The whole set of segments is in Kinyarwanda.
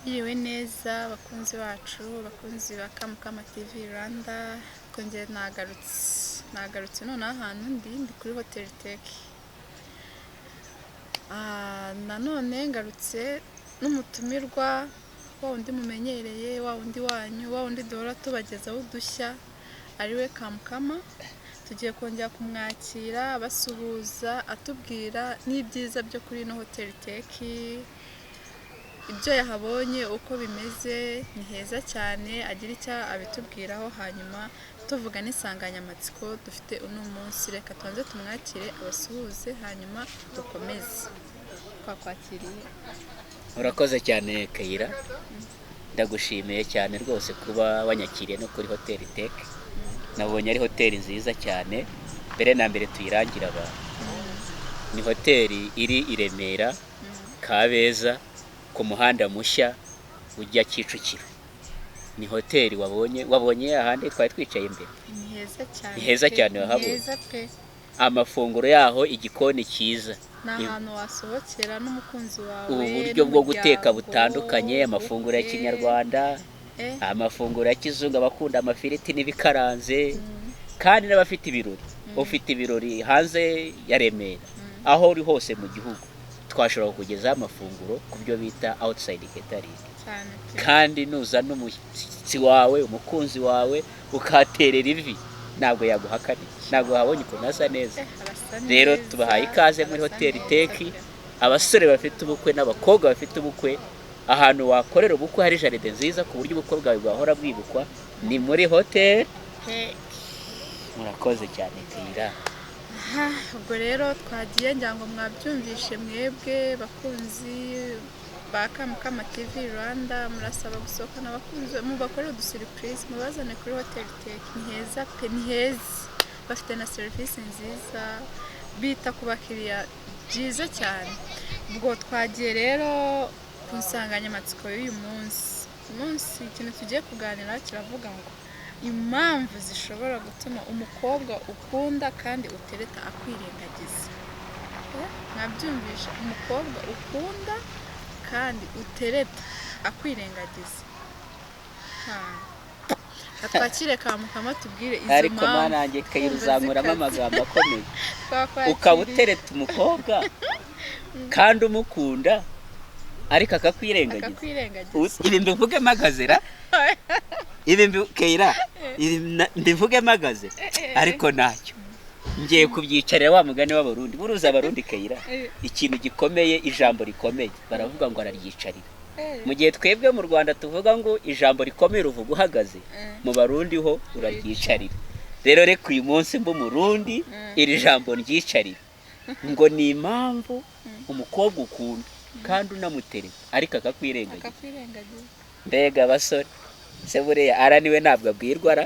Yiriwe neza bakunzi bacu bakunzi ba Kamukama TV Rwanda kongera nagarutse none ahantu ndi kuri Hotel Tech. Nanone ngarutse n'umutumirwa wa undi mumenyereye wa undi wanyu wa undi duhora tubagezaho udushya ariwe Kamukama. Tugiye kongera kumwakira basuhuza atubwira n'ibyiza byo kuri no Hotel Tech, ibyo yahabonye uko bimeze ni heza cyane, agira icyo abitubwiraho hanyuma tuvuga n'isanganyamatsiko dufite uno munsi. Reka tubanze tumwakire abasuhuze hanyuma dukomeze. Twakwakiriye. Urakoze cyane Kayira, ndagushimiye cyane rwose kuba wanyakiriye no kuri Hotel Tech. Nabonye ari hoteli nziza cyane, mbere na mbere tuyirangira abantu. Ni hoteli iri i Remera Kabeza ku muhanda mushya ujya Kicukiro. Ni hoteli wabonye ahandi twari twicaye imbere. Ni heza cyane wahabonye. Amafunguro yaho igikoni cyiza. N'ahantu wasohokera n'umukunzi wawe. Uburyo bwo guteka butandukanye, amafunguro ya Kinyarwanda, amafunguro ya kizungu, abakunda amafiriti n'ibikaranze, kandi n'abafite ibirori. Ufite ibirori hanze ya Remera, aho uri hose mu gihugu, twashobora kugezaho amafunguro ku byo bita outside catering. Kandi nuza n'umushyitsi wawe, umukunzi wawe, ukaterera ivi, ntabwo yaguhakana, ntabwo habonye ukuntu asa neza. Rero tubahaye ikaze muri Hotel Tech. Abasore bafite ubukwe n'abakobwa bafite ubukwe, ahantu wakorera ubukwe hari jaride nziza ku buryo ubukwe bwawe bwahora bwibukwa, ni muri Hotel Tech. Murakoze cyane Kayira. Ubwo rero twagiye ngira ngo mwabyumvishe mwebwe bakunzi ba Kamukama TV Rwanda, murasaba gusohokana abakunzi mubakorera udusurprise mubazane kuri Hotel Tech. Ni heza pe, ni heza, bafite na serivisi nziza, bita ku bakiriya byiza cyane. Ubwo twagiye rero ku nsanganyamatsiko y'uyu munsi ikintu tugiye kuganira kiravuga ngo impamvu zishobora gutuma umukobwa ukunda kandi utereta akwirengagiza. Mwabyumvisha, umukobwa ukunda kandi utereta akwirengagiza. Twakire Kamukama tubwire izo mpamvu. Ariko manange Kayira uzamuramo amagambo akomeye. Ukaba utereta umukobwa kandi umukunda ariko akakwirengagiza. Ibi mbivuge magazera. Ibi Kayira, mbivuge magazera. Ariko ntacyo. Ngiye kubyicarira wa mugani w'abarundi. Buruza abarundi Kayira, ikintu gikomeye, ijambo rikomeye, baravuga ngo araryicarira. Mu gihe twebwe mu Rwanda tuvuga ngo ijambo rikomeye ruvuga uhagaze, mu Barundi ho uraryicarira. Rero reka uyu munsi mbu Murundi iri jambo ryicarira ngo ni impamvu umukobwa ukunda kandi unamutereta ariko akakwirengagiza. Mbega basore, se buriya araniwe ntabwo abwirwa ara.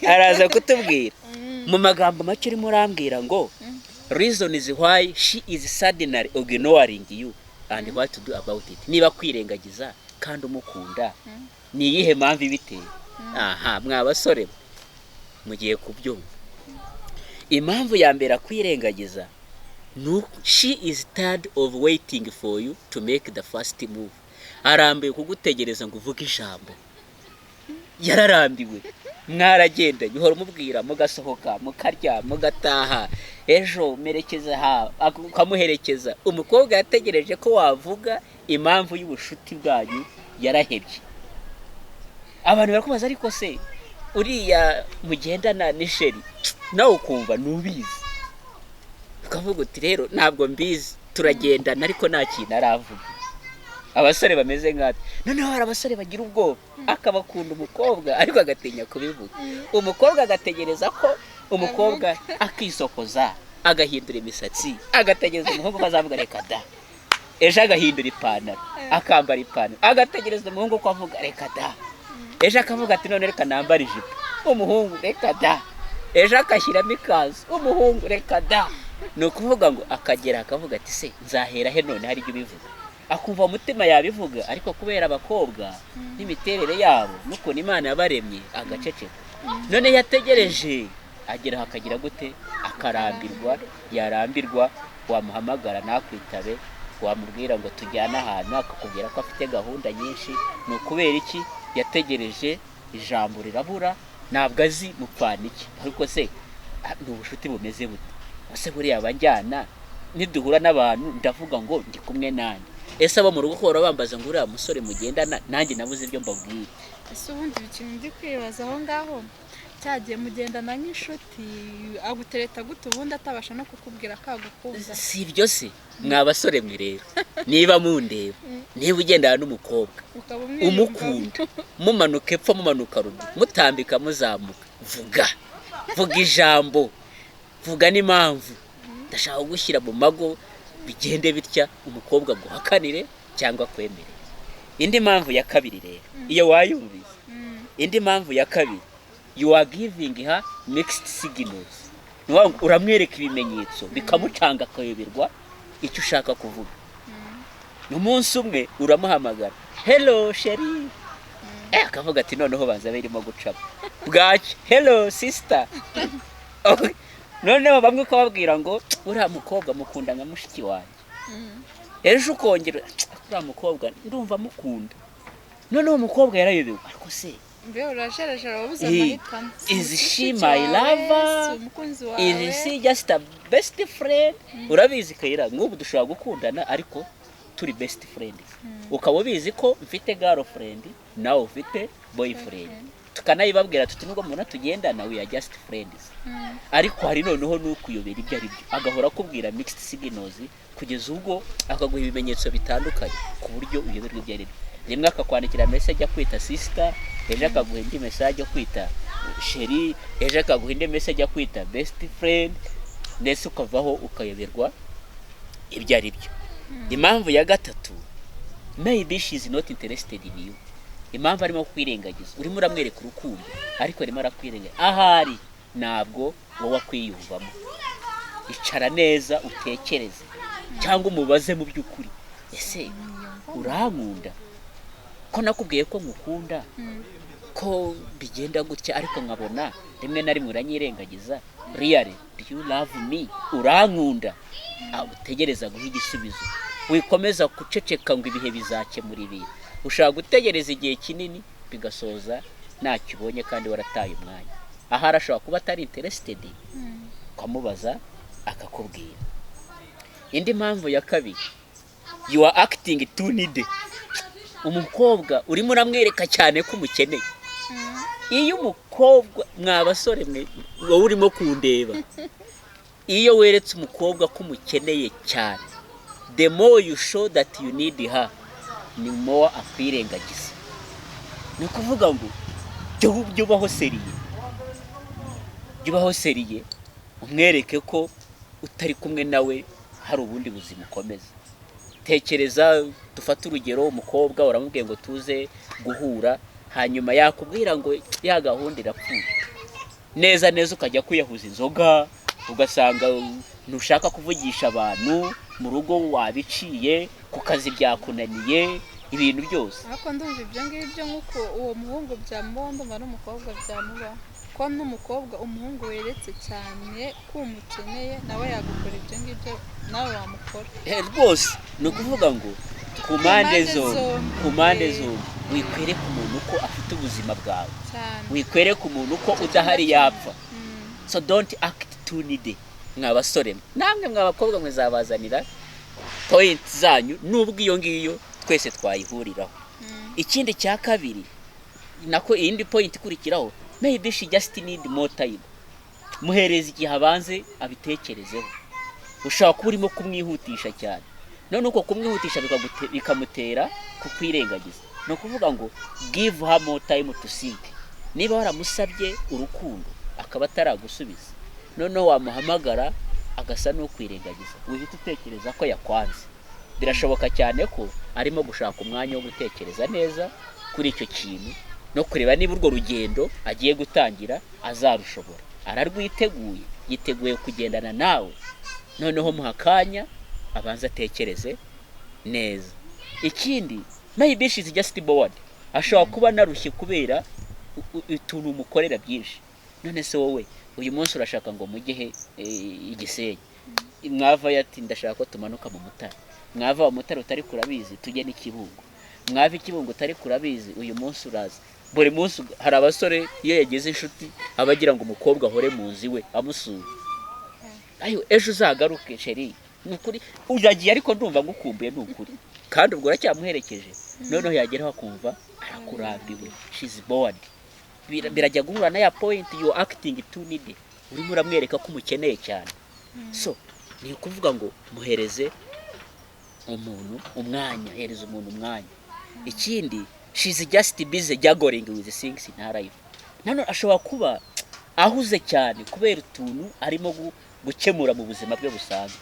Araza kutubwira mu magambo make urimo urambwira ngo reason is why she is suddenly ignoring you and what to do about it. Niba kwirengagiza kandi umukunda, ni iyihe mpamvu ibiteye? Mwa basore mugiye kubyumva. Impamvu ya mbere akwirengagiza, she is tired of waiting for you to make the first move. Arambiwe kugutegereza ngo uvuge ijambo. Yararambiwe. Mwaragenda bihora umubwira, mugasohoka, mukarya, mugataha, ejo merekeza ukamuherekeza. Umukobwa yategereje ko wavuga impamvu y'ubushuti bwanyu, yarahebye. Abantu barakubaza ariko se uriya mugendana n'isheri nawe ukumva nubizi. Ukavuga uti rero ntabwo mbizi, turagendana ariko nta kintu aravuga. Abasore bameze nk'ati. Noneho hari abasore bagira ubwoba, akabakunda umukobwa ariko agatinya kubivuga. Umukobwa agategereza ko umukobwa akisokoza, agahindura imisatsi, agategereza umuhungu bazavuga reka da. Ejo agahindura ipantaro, akambara ipantaro, agategereza umuhungu ko avuga reka da. Ejo akavuga ati none reka nambara ijipo, umuhungu reka da. Ejo akashyiramo ikanzu, umuhungu reka da. Ni ukuvuga ngo akagera akavuga ati se nzahera he none hari ibyo bivuga. Akumva umutima yabivuga, ariko kubera abakobwa n'imiterere yabo n'ukuntu Imana yabaremye agaceceka. None yategereje agera hakagira gute, akarambirwa, yarambirwa wamuhamagara nakwitabe wamubwira ngo tujyane ahantu akakubwira ko afite gahunda nyinshi, ni ukubera iki? Yategereje ijambo rirabura, ntabwo azi mupfana iki. Ariko se ni ubushuti bumeze bute? Ese buriya abajyana niduhura n'abantu ndavuga ngo ndi kumwe nanjye, ese abo mu rugo hora bambaza ngo uriya musore mugendana, nanjye nabuze ibyo mbabwira. ese ubundi ikintu ndi kwibaza aho ngaho, cyagiye mugendana nk'inshuti agutereta gute ubundi atabasha no kukubwira ko agukunda? Si ibyo se mwa basore mwe rero, niba mundeba, niba ugendana n'umukobwa umukunda, mumanuka epfo mumanuka ruguru, mutambika muzamuka, vuga ijambo, vuga n'impamvu. Ndashaka gushyira mu mago bigende bitya, umukobwa guhakanire cyangwa kwemere. Indi mpamvu ya kabiri rero, iyo wayumvise, indi mpamvu ya kabiri, you are giving her mixed signals. Uramwereka ibimenyetso bikamucanga akayoberwa icyo ushaka kuvuga. N'umunsi umwe uramuhamagara, hello sheri, akavuga ati noneho banza birimo gucamo. Bwacye, hello sister. Noneho bamwe ukababwira ngo uriya mukobwa mukunda nka mushiki wanjye. Ejo ukongera uriya mukobwa ndumva mukunda. Noneho umukobwa yarayobewe, ariko se mbe urajerejera wabuze amahitamo. Is she my lover? Is she just a best friend? Urabizi kayira nk'ubu dushobora gukundana ariko turi best friends. Ukaba ubizi ko mfite girlfriend nawe ufite boyfriend. Tukanayibabwira tuti nubwo muna tugendana we are just friends. Ariko hari noneho n'ukuyobera ibyo ari byo, agahora akubwira mixed signals kugeza ubwo akaguha ibimenyetso bitandukanye ku buryo uyoberwa ibyo ari byo. Rimwe akakwandikira message kwita sister, ejo akaguha indi message kwita sheri, ejo akaguha indi message kwita best friend, ndetse ukavaho ukayoberwa ibyo ari byo. Impamvu ya gatatu, maybe she is not interested in you. Impamvu arimo kwirengagiza, urimo uramwereka urukundo ariko arimo arakwirengagiza, ahari ntabwo wowe akwiyumvamo. Icara neza utekereze cyangwa umubaze mu by'ukuri, ese urankunda? Ko nakubwiye ko ngukunda, ko bigenda gutya ariko nkabona rimwe na rimwe uranyirengagiza. Really, do you love me? Urankunda? Utegereza guha igisubizo, wikomeza guceceka ngo ibihe bizakemura ibintu. Ushaka gutegereza igihe kinini bigasoza ntacyo ubonye kandi warataye umwanya. Aha arashobora kuba atari interested, ukamubaza akakubwira. Indi mpamvu ya kabiri, you are acting too needy. Umukobwa urimo uramwereka cyane ko umukeneye. Iyo umukobwa mwa basore mwe wowe urimo kundeba, iyo weretse umukobwa ko umukeneye cyane, the more you show that you need her, ni more akwirengagiza. Ni ukuvuga ngo jya seriye, umwereke ko utari kumwe nawe hari ubundi buzima ukomeza. Tekereza, dufate urugero, umukobwa uramubwiye ngo tuze guhura, hanyuma yakubwira ngo ya gahunda irapfuye. Neza ukajya kuyahuza inzoga, ugasanga ntushaka kuvugisha abantu, mu rugo wabiciye, ku kazi byakunaniye, ibintu byose. Ariko ndumva ibyo ngibyo nk'uko uwo muhungu byamubaho, ndumva n'umukobwa byamubaho. Ko n'umukobwa umuhungu weretse cyane ko umukeneye, nawe yagukora ibyo ngibyo nawe wamukora. Rwose ni ukuvuga ngo ku mpande zombi wikwereka umuntu ko afite ubuzima bwawe, wikwereka umuntu ko udahari yapfa. So don't act too needy. Mwa basore namwe mwa bakobwa mwazabazanira point zanyu nubwo iyo ngiyo twese twayihuriraho. Ikindi cya kabiri nako indi point ikurikiraho, maybe she just need more time. Muhereza igihe abanze abitekerezeho. Ushaka kuba urimo kumwihutisha cyane, none uko kumwihutisha bikamutera kukwirengagiza. No kuvuga ngo give her more time to think. Niba waramusabye urukundo akaba ataragusubiza, noneho wamuhamagara agasa no kwirengagiza, wihita utekereza ko yakwanze. Birashoboka cyane ko arimo gushaka umwanya wo gutekereza neza kuri icyo kintu no kureba niba urwo rugendo agiye gutangira azarushobora. Ararwiteguye, yiteguye kugendana nawe, noneho muhakanya abanza atekereze neza. Ikindi, maybe she is just bored. Ashobora kuba narushye kubera utuntu umukorera byinshi. None se wowe uyu munsi urashaka ngo mujye Igisenyi, mwava yati ndashaka ko tumanuka mu mutara, mwava wa mutara utari kurabizi tujye n'ikibungo, mwava ikibungo utari kurabizi uyu munsi uraza. Buri munsi hari abasore iyo yageze inshuti abagira ngo umukobwa ahore mu nzu iwe amusura, ayo ejo uzagaruke sheri, nukuri uragiye ariko ndumva ngukumbuye nukuri, kandi ubwo uracyamuherekeje, noneho yageraho akumva arakurambiwe, she's bored. Birajya guhura na ya point you acting too needy, urimo uramwereka ko umukeneye cyane. So ni ukuvuga ngo muhereze umuntu umwanya, hereza umuntu umwanya. Ikindi, she's just busy juggling with things in her life. Nano ashobora kuba ahuze cyane kubera utuntu arimo gukemura mu buzima bwe busanzwe,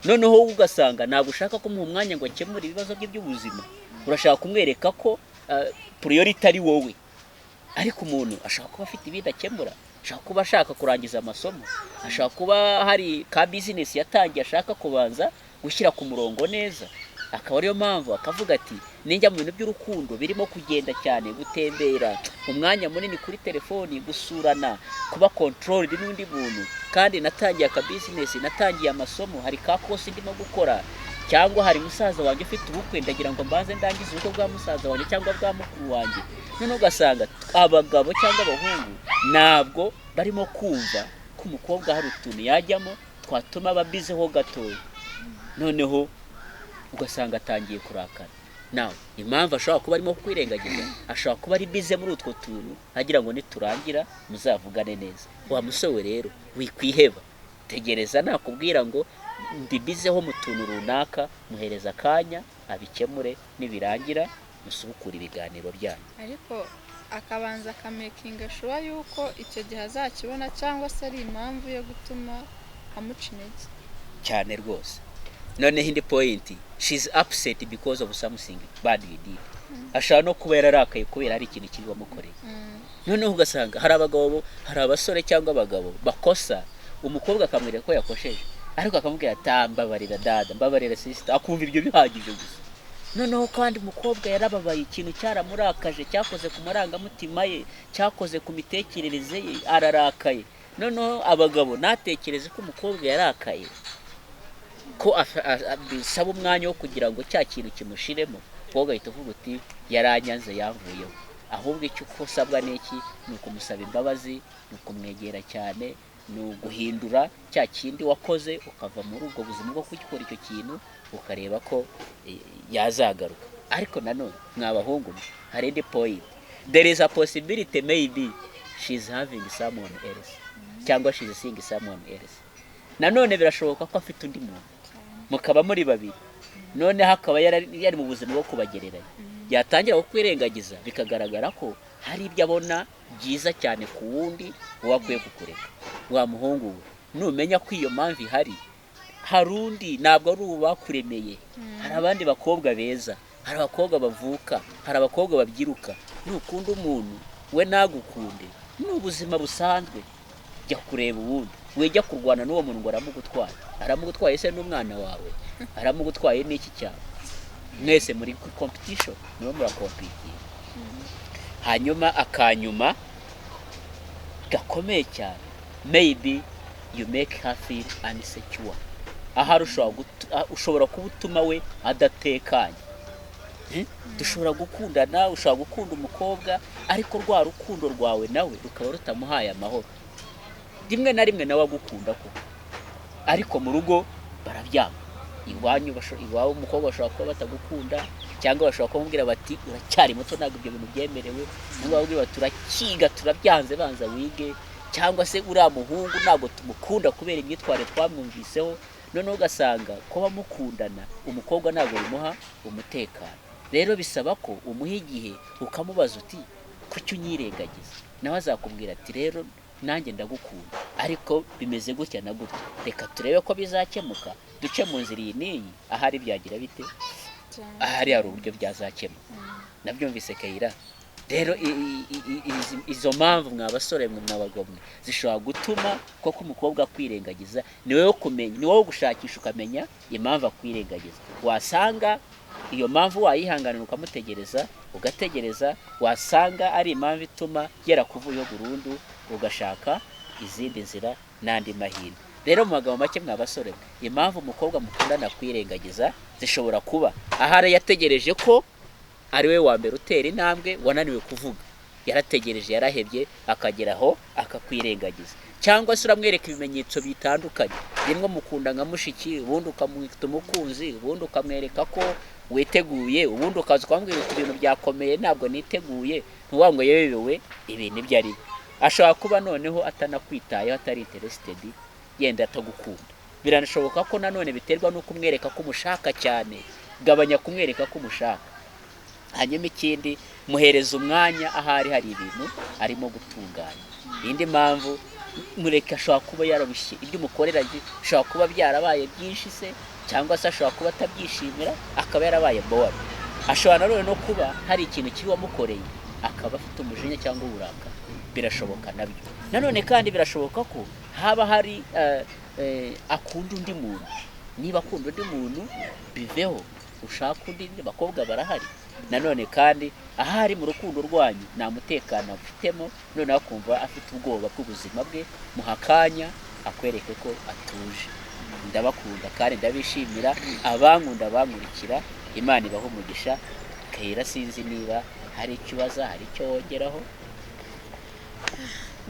noneho ugasanga ntabwo ushaka ko mu mwanya ngo akemure ibibazo bye by'ubuzima, urashaka kumwereka ko priority ari wowe. Ariko umuntu ashaka kuba afite ibindi akemura, ashaka kuba ashaka kurangiza amasomo, ashaka kuba hari ka business yatangiye ashaka kubanza gushyira ku murongo neza. Akaba ariyo mpamvu akavuga ati ninjya mu bintu by'urukundo birimo kugenda cyane, gutembera, umwanya munini kuri telefoni, gusurana, kuba controlled n'undi muntu, kandi natangiye aka business, natangiye amasomo, hari ka course ndimo gukora, cyangwa hari musaza wanjye ufite ubukwe ndagira ngo mbaze ndangize ubukwe bwa musaza wanjye cyangwa bwa mukuru wanjye. None ugasanga abagabo cyangwa abahungu ntabwo barimo kumva ko umukobwa hari utuntu yajyamo twatuma babizeho gatoya, noneho ugasanga atangiye kurakara. Nawe impamvu ashobora kuba arimo kwirengagiza, ashobora kuba ari bize muri utwo tuntu agira ngo niturangira muzavugane neza. Wa musore rero wikwiheba, tegereza nakubwira ngo ndi bizeho mu tuntu runaka, muhereza akanya abikemure, nibirangira musubukura ibiganiro byanyu. Ariko akabanza akamekinga sure yuko icyo gihe azakibona, cyangwa se ari impamvu yo gutuma amuca intege cyane rwose. Noneho indi point, she's upset because of something bad you did. Ashaka no kuba yararakaye kubera ari ikintu kibi wamukoreye. Noneho ugasanga hari abagabo, hari abasore cyangwa abagabo bakosa, umukobwa akamwereka ko yakosheje, ariko akamubwira mbabarira dada, mbabarira sister, akumva ibyo bihagije gusa. Noneho kandi umukobwa yarababaye, ikintu cyaramurakaje, cyakoze ku marangamutima ye, cyakoze ku mitekerereze ye, ararakaye. Noneho abagabo natekereze ko umukobwa yarakaye, ko bisaba umwanya wo kugira ngo cya kintu kimushiremo, umukobwa ahita uvuga uti yaranyanze yamvuyeho. Ahubwo icyo usabwa n'iki, ni ukumusaba imbabazi, ni ukumwegera cyane, ni uguhindura cya kindi wakoze, ukava muri ubwo buzima bwo kugikora icyo kintu, ukareba ko yazagaruka. Ariko nanone mwabahungu, hari indi point, there is a possibility maybe she's having someone else, cyangwa she's seeing someone else. Nanone birashoboka ko afite undi muntu, mukaba muri babiri, none hakaba yari mu buzima bwo kubagereranya, yatangira kukwirengagiza, bikagaragara ko hari ibyo abona byiza cyane ku wundi wakwiye kukureka. Wa muhungu we, numenya ko iyo mpamvu ihari, hari undi, ntabwo ari ubakuremeye, hari abandi bakobwa beza, hari abakobwa bavuka, hari abakobwa babyiruka. Nukunda umuntu we nagukunde, ni ubuzima busanzwe, jya kureba uwundi, wejya kurwana n'uwo muntu ngo aramugutwara, aramugutwaye se n'umwana wawe, aramugutwaye n'iki cyawe, mwese muri competition, nibo murakompitinga. Hanyuma akanyuma gakomeye cyane, maybe you make her feel insecure. Ahari ushobora kuba utuma we adatekanye. Dushobora gukundana, ushobora gukunda umukobwa, ariko rwa rukundo rwawe nawe rukaba rutamuhaye amahoro. Rimwe na rimwe nawe agukunda ko, ariko mu rugo barabyanga. Iwawe umukobwa bashobora kuba batagukunda, cyangwa bashobora kumubwira bati uracyari muto ntabwo ibyo bintu byemerewe, cyangwa babwira bati turakiga turabyanze banza wige, cyangwa se uriya muhungu ntabwo tumukunda kubera imyitwarire twamwumviseho. Noneho ugasanga ko bamukundana, umukobwa ntabwo bimuha umutekano. Rero bisaba ko umuha igihe ukamubaza uti kuki unyirengagiza, nawe azakubwira ati rero nanjye ndagukunda, ariko bimeze gutya na gutya, reka turebe ko bizakemuka, duce mu nzira iyi n'iyi, ahari byagira bite, ahari hari uburyo byazakemuka. Nabyumvise Kayira. Rero izo mpamvu mwabasore mwabagabo zishobora gutuma koko umukobwa akwirengagiza. Ni wowe kumenya, ni wowe gushakisha ukamenya impamvu akwirengagiza. Wasanga iyo mpamvu wayihanganira ukamutegereza, ugategereza, wasanga ari impamvu ituma yarakuvuyeho burundu, ugashaka izindi nzira n'andi mahirwe. rero mu magambo make mwabasore impamvu umukobwa mukundana akwirengagiza zishobora kuba ahari yategereje ko ari we wa mbere utera intambwe wananiwe kuvuga, yarategereje yarahebye akageraho akakwirengagiza, cyangwa se uramwereka ibimenyetso bitandukanye, rimwe mukunda nka mushiki, ubundi ukamwita umukunzi, ubundi ukamwereka ko witeguye, ubundi ukaza ukamubwira ibintu byakomeye ntabwo niteguye, ntuwangwe yewe ibintu ibyo ari. Ashobora kuba noneho atanakwitayeho, atari interested, yenda atagukunda. Biranashoboka ko nanone biterwa no kumwereka ko umushaka cyane, gabanya kumwereka ko umushaka. Hanyuma ikindi, muhereza umwanya ahari hari ibintu arimo gutunganya. Indi mpamvu, mureke ashobora kuba yarabushye ibyo umukorera, ashobora kuba byarabaye byinshi se, cyangwa se ashobora kuba atabyishimira akaba yarabaye bored. Ashobora nanone no kuba hari ikintu kibi wamukoreye akaba afite umujinya cyangwa uburakari, birashoboka nabyo. Nanone kandi birashoboka ko haba hari akunda undi muntu. Niba akunda undi muntu biveho, ushaka undi, bakobwa barahari. Nanone kandi ahari mu rukundo rwanyu nta mutekano afitemo, none akumva afite ubwoba bw'ubuzima bwe, muhakanya akwereke ko atuje. Ndabakunda kandi ndabishimira, abankunda bankurikira, Imana ibaho umugisha. Kayira, sinzi niba hari ikibazo, hari icyo wongeraho.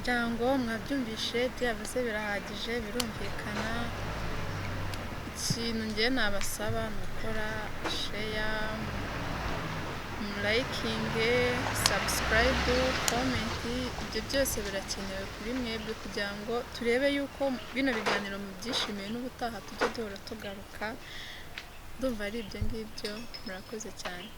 Jango mwabyumvishe byavuze birahagije, birumvikana. Ikintu ngiye nabasaba ni gukora share, likinge, subscribe, comment, ibyo byose birakenewe kuri mwebwe kugira ngo turebe yuko bino biganiro mubyishimiye n'ubutaha tujye duhora tugaruka. Ndumva ari ibyo ngibyo, murakoze cyane.